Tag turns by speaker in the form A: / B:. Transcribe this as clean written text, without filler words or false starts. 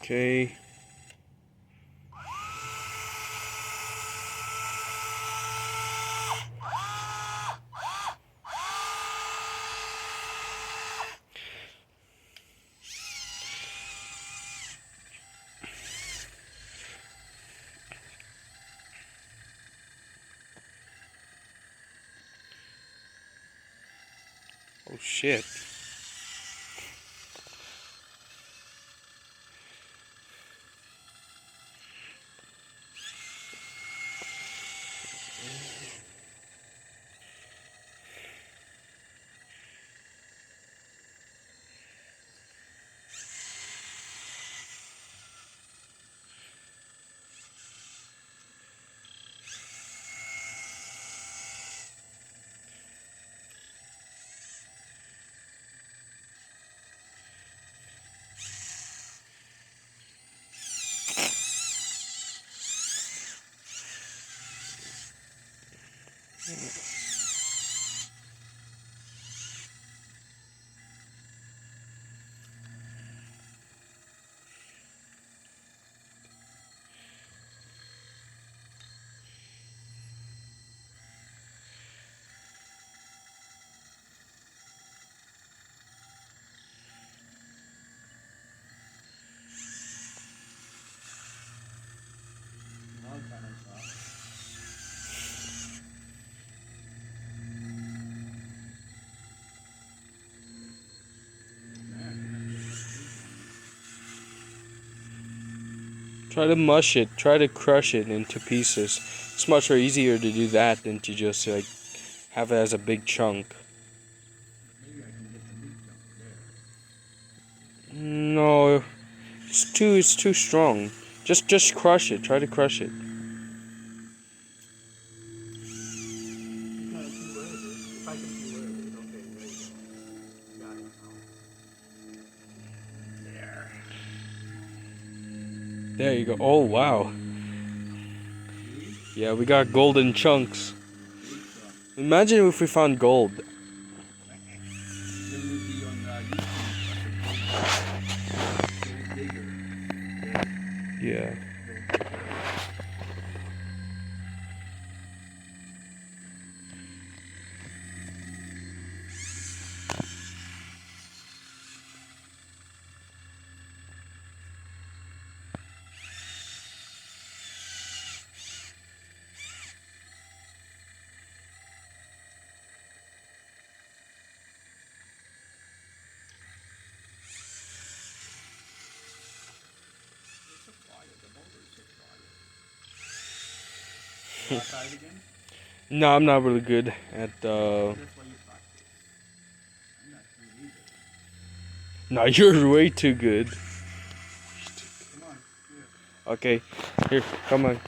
A: Okay. Oh shit. Try to mush it, try to crush it into pieces. It's much more easier to do that than to just like have it as a big chunk. No, it's too strong. Just crush it. Try to crush it. There you go. Oh wow. Yeah, we got golden chunks. Imagine if we found gold. Yeah. No, I'm not really good at No, you're way too good. Okay, here, come on.